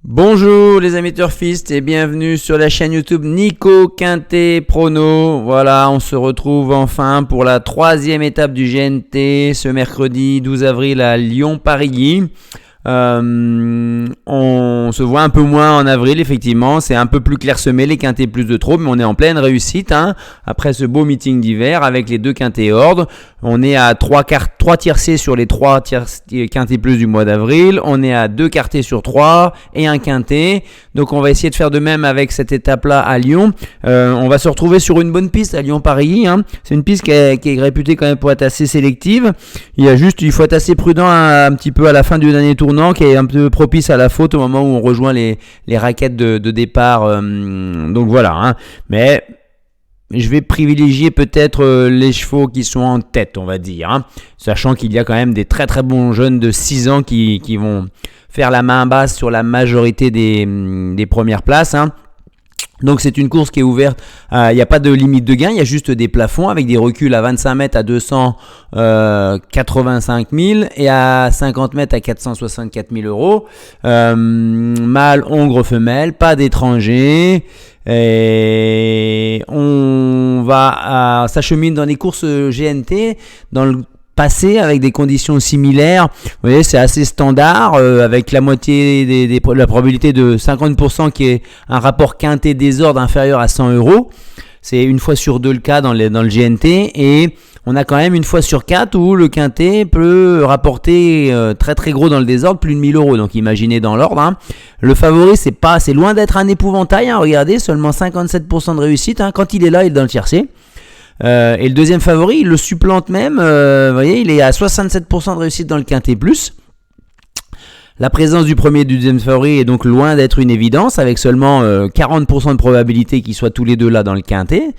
Bonjour les amis turfistes et bienvenue sur la chaîne YouTube Nico Quintet Prono. Voilà, on se retrouve enfin pour la troisième étape du GNT ce mercredi 12 avril à Lyon-Paris. On se voit un peu moins en avril, effectivement, c'est un peu plus clairsemé, les quintets plus de trop, mais on est en pleine réussite après ce beau meeting d'hiver avec les deux quintets ordres. On est à 3 tiercés sur les 3 quintets plus du mois d'avril, on est à 2 quartés sur 3 et un quintet, donc on va essayer de faire de même avec cette étape-là à Lyon. On va se retrouver sur une bonne piste à Lyon-Paris, c'est une piste qui est réputée quand même pour être assez sélective. Il faut être assez prudent un petit peu à la fin du dernier tournoi, qui est un peu propice à la faute au moment où on rejoint les raquettes de départ. Donc voilà, mais je vais privilégier peut-être les chevaux qui sont en tête, on va dire, sachant qu'il y a quand même des très très bons jeunes de 6 ans qui vont faire la main basse sur la majorité des premières places. Donc c'est une course qui est ouverte, il n'y a pas de limite de gain, il y a juste des plafonds avec des reculs à 25 mètres à 285 000 et à 50 mètres à 464 000 euros. Mâle, hongre, femelle, pas d'étrangers. Et on va s'acheminer dans les courses GNT, dans le passé avec des conditions similaires. Vous voyez, c'est assez standard avec la moitié la probabilité de 50% qui est un rapport quintet désordre inférieur à 100 euros. C'est une fois sur 2 le cas dans le GNT et on a quand même une fois sur 4 où le quintet peut rapporter très très gros dans le désordre, plus de 1000 euros. Donc imaginez dans l'ordre. Le favori, c'est loin d'être un épouvantail. Regardez, seulement 57% de réussite. Quand il est là, il est dans le tiercé. Et le deuxième favori, il le supplante même. Vous voyez, il est à 67% de réussite dans le quintet plus. La présence du premier et du deuxième favori est donc loin d'être une évidence, avec seulement 40% de probabilité qu'ils soient tous les deux là dans le quintet.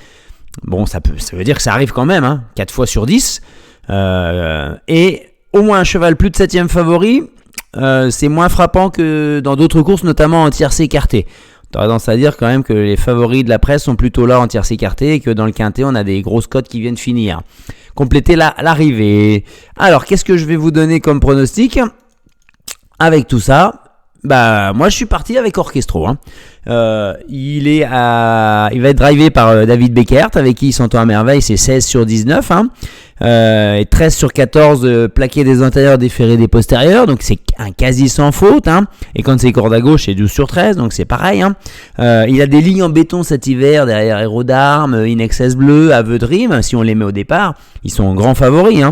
Bon, ça veut dire que ça arrive quand même, 4 fois sur 10. Et au moins un cheval plus de 7e favori, c'est moins frappant que dans d'autres courses, notamment en tiercé écarté. Tu as tendance à dire quand même que les favoris de la presse sont plutôt là en tiercé écarté et que dans le quintet, on a des grosses cotes qui viennent finir. Compléter l'arrivée. Alors, qu'est-ce que je vais vous donner comme pronostic avec tout ça? Moi je suis parti avec Orchestro. Il va être drivé par David Beckert, avec qui il s'entend à merveille. C'est 16 sur 19 et 13 sur 14 plaqué des antérieurs, déféré des postérieurs, donc c'est un quasi sans faute, et quand c'est corde à gauche c'est 12 sur 13, donc c'est pareil. Il a des lignes en béton cet hiver derrière Aerodarm, Inexcess Bleu, Aveu Dream. Si on les met au départ, ils sont grands favoris,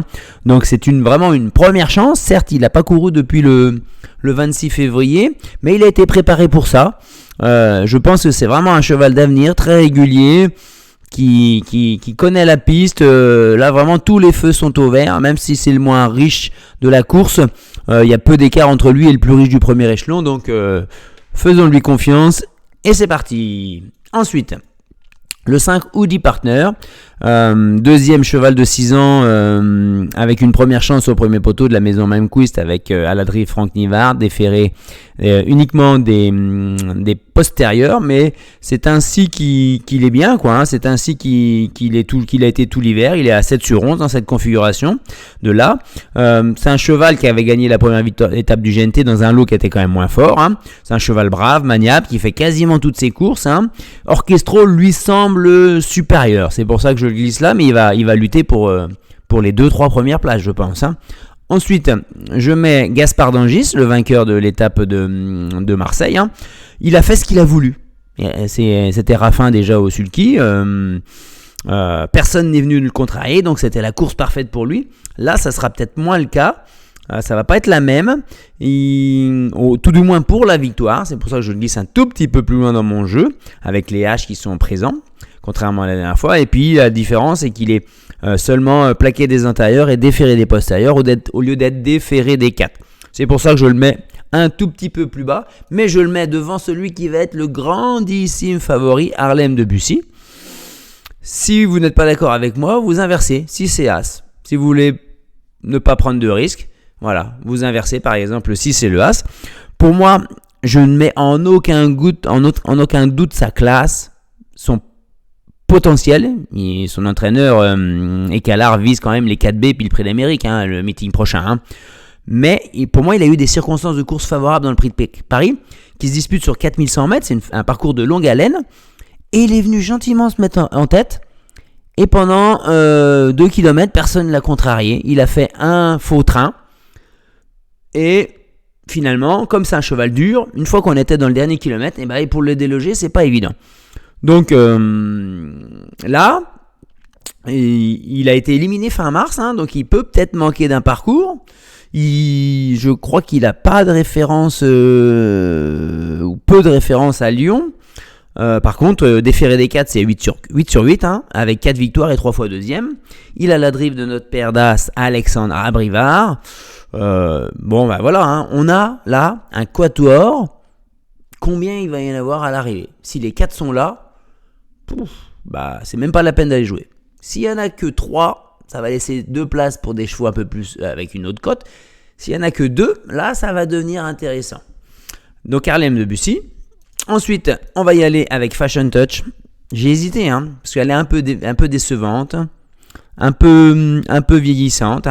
donc c'est vraiment une première chance. Certes, il n'a pas couru depuis le 26 février, mais il a été préparé pour ça. Je pense que c'est vraiment un cheval d'avenir, très régulier, qui connaît la piste. Là vraiment tous les feux sont au vert, même si c'est le moins riche de la course. Il y a peu d'écart entre lui et le plus riche du premier échelon, donc faisons-lui confiance et c'est parti. Ensuite, le 5 Woody Partner, deuxième cheval de 6 ans avec une première chance au premier poteau de la maison Malmquist avec à l'adri Franck Nivard, déféré uniquement des postérieurs, mais c'est ainsi qu'il est bien, c'est ainsi qu'il a été tout l'hiver. Il est à 7 sur 11 dans cette configuration de là. C'est un cheval qui avait gagné la première étape du GNT dans un lot qui était quand même moins fort. C'est un cheval brave, maniable, qui fait quasiment toutes ses courses. Orchestro lui semble supérieur, c'est pour ça que je le glisse là, mais il va lutter pour les 2-3 premières places, je pense. Ensuite, je mets Gaspard d'Angis, le vainqueur de l'étape de Marseille. Il a fait ce qu'il a voulu. C'était Raffin déjà au sulky. Personne n'est venu le contrarier, donc c'était la course parfaite pour lui. Là, ça sera peut-être moins le cas. Ça va pas être la même, tout du moins pour la victoire. C'est pour ça que je le glisse un tout petit peu plus loin dans mon jeu, avec les H qui sont présents, contrairement à la dernière fois. Et puis la différence, c'est qu'il est seulement plaqué des intérieurs et déféré des postérieurs au lieu d'être déféré des 4. C'est pour ça que je le mets un tout petit peu plus bas, mais je le mets devant celui qui va être le grandissime favori, Harlem de Bussy. Si vous n'êtes pas d'accord avec moi, vous inversez. Si c'est As, si vous voulez ne pas prendre de risques, voilà, vous inversez par exemple si c'est le As. Pour moi, je ne mets en aucun doute sa classe, son potentiel. Son entraîneur Écalard vise quand même les 4B puis le Prix d'Amérique, le meeting prochain. Mais pour moi, il a eu des circonstances de course favorables dans le Prix de Paris, qui se dispute sur 4100 mètres. C'est un parcours de longue haleine. Et il est venu gentiment se mettre en tête. Et pendant 2 km, personne ne l'a contrarié. Il a fait un faux train. Et finalement, comme c'est un cheval dur, une fois qu'on était dans le dernier kilomètre, et pour le déloger, c'est pas évident. Donc là, il a été éliminé fin mars, donc il peut peut-être manquer d'un parcours. Je crois qu'il n'a pas de référence ou peu de référence à Lyon. Par contre, déféré des 4, c'est 8 sur 8, avec 4 victoires et 3 fois deuxième. Il a la drive de notre père d'As, Alexandre Abrivard. Voilà, on a là un quatuor. Combien il va y en avoir à l'arrivée? Si les 4 sont là, c'est même pas la peine d'aller jouer. S'il y en a que 3, ça va laisser 2 places pour des chevaux un peu plus avec une autre cote. S'il y en a que 2, là, ça va devenir intéressant. Donc Harlem de Bussy. Ensuite, on va y aller avec Fashion Touch. J'ai hésité, parce qu'elle est un peu décevante, un peu vieillissante.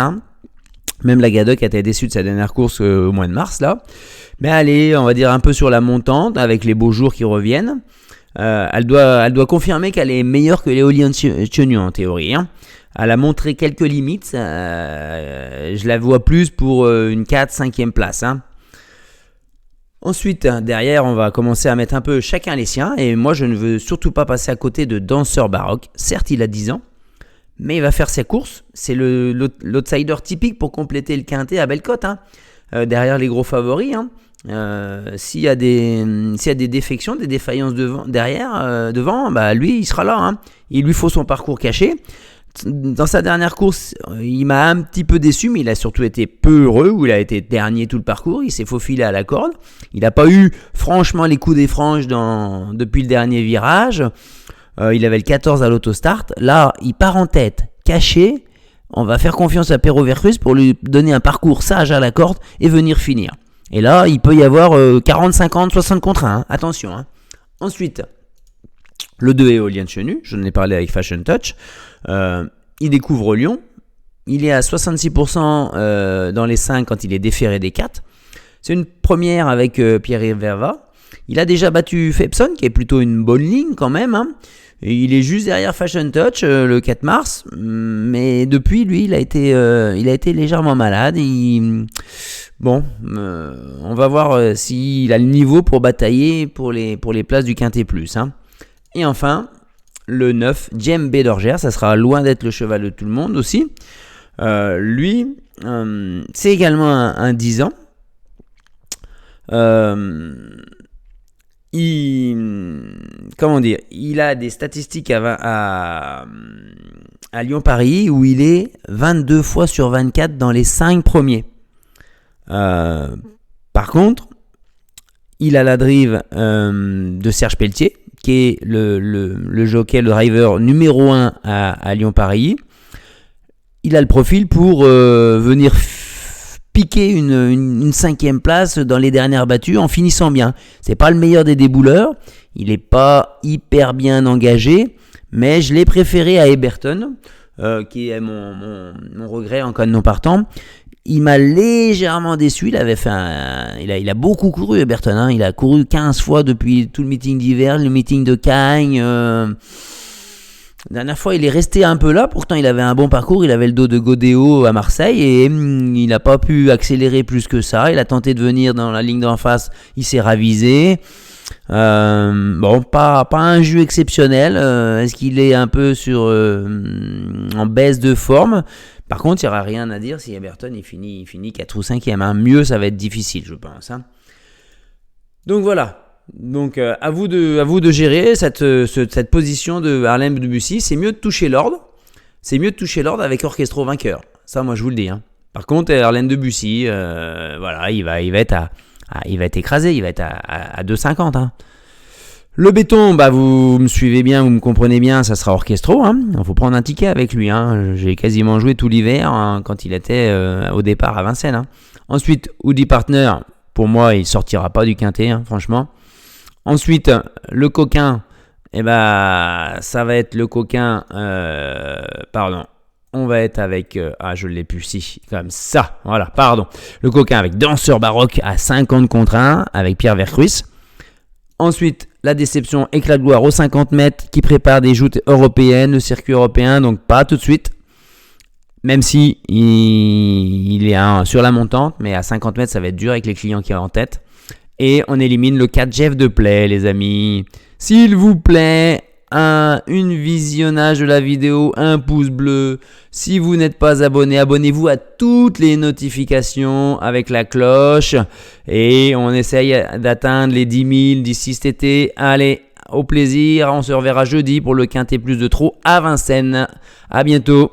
Même la Gadok a été déçue de sa dernière course au mois de mars, là. Mais elle est, on va dire, un peu sur la montante, avec les beaux jours qui reviennent. Elle doit confirmer qu'elle est meilleure que Léolian Chenu, en théorie. Elle a montré quelques limites. Je la vois plus pour une 4-5e place. Ensuite, derrière, on va commencer à mettre un peu chacun les siens. Et moi, je ne veux surtout pas passer à côté de Danseur Baroque. Certes, il a 10 ans, mais il va faire ses courses. C'est l'outsider typique pour compléter le quintet à belle cote. Derrière les gros favoris. S'il y a des défections, des défaillances devant, lui, il sera là. Il lui faut son parcours caché. Dans sa dernière course, il m'a un petit peu déçu, mais il a surtout été peu heureux, où il a été dernier tout le parcours, il s'est faufilé à la corde. Il n'a pas eu franchement les coups des franges depuis le dernier virage. Il avait le 14 à l'autostart. Là, il part en tête, caché. On va faire confiance à Perro Vercruz pour lui donner un parcours sage à la corde et venir finir. Et là, il peut y avoir 40, 50, 60 contre 1. Attention. Ensuite, le 2 Éolien Chenu, je en ai parlé avec Fashion Touch. Il découvre Lyon. Il est à 66% dans les 5 quand il est déféré des 4. C'est une première avec Pierre Verva. Il a déjà battu Fepson, qui est plutôt une bonne ligne quand même. Et il est juste derrière Fashion Touch le 4 mars. Mais depuis, lui, il a été légèrement malade. On va voir s'il a le niveau pour batailler pour les places du Quintet Plus. Et enfin, le 9, Jem B. d'Orgère, ça sera loin d'être le cheval de tout le monde aussi. Lui, c'est également un 10 ans. Il a des statistiques à Lyon-Paris où il est 22 fois sur 24 dans les 5 premiers. Par contre, il a la drive de Serge Pelletier, qui est le jockey, le driver numéro 1 à Lyon-Paris. Il a le profil pour venir piquer une 5e place dans les dernières battues en finissant bien. C'est pas le meilleur des débouleurs, il n'est pas hyper bien engagé, mais je l'ai préféré à Eberton, qui est mon regret en cas de non partant. Il m'a légèrement déçu, il a beaucoup couru Eberton, il a couru 15 fois depuis tout le meeting d'hiver, le meeting de Cagnes. La dernière fois, il est resté un peu là, pourtant il avait un bon parcours, il avait le dos de Godéo à Marseille et il n'a pas pu accélérer plus que ça. Il a tenté de venir dans la ligne d'en face, il s'est ravisé. Pas un jeu exceptionnel. Est-ce qu'il est un peu en baisse de forme? Par contre, il n'y aura rien à dire si Eberton il finit 4 ou 5e. Mieux, ça va être difficile, je pense. Donc voilà. Donc à vous de gérer cette position de Harlem de Bussy. C'est mieux de toucher l'ordre. C'est mieux de toucher l'ordre avec Orchestro vainqueur. Ça, moi, je vous le dis. Par contre, Harlem de Bussy, il va être écrasé. Il va être à 2,50. Le béton, vous me suivez bien, vous me comprenez bien, ça sera Orchestro. Il faut prendre un ticket avec lui. J'ai quasiment joué tout l'hiver quand il était au départ à Vincennes. Ensuite, Woody Partner, pour moi, il sortira pas du quintet, franchement. Ensuite, le coquin, ça va être le coquin, on va être avec... je l'ai plus, si, comme ça. Voilà, pardon. Le coquin avec Danseur Baroque à 50 contre 1 avec Pierre Vercruis. Ensuite, la déception Éclat de gloire aux 50 mètres qui prépare des joutes européennes, le circuit européen, donc pas tout de suite. Même si il est sur la montante, mais à 50 mètres, ça va être dur avec les clients qui sont en tête. Et on élimine le 4 Jeff de Play, les amis. S'il vous plaît, une visionnage de la vidéo, un pouce bleu. Si vous n'êtes pas abonné, abonnez-vous à toutes les notifications avec la cloche. Et on essaye d'atteindre les 10 000 d'ici cet été. Allez, au plaisir. On se reverra jeudi pour le Quintet Plus de Trot à Vincennes. À bientôt.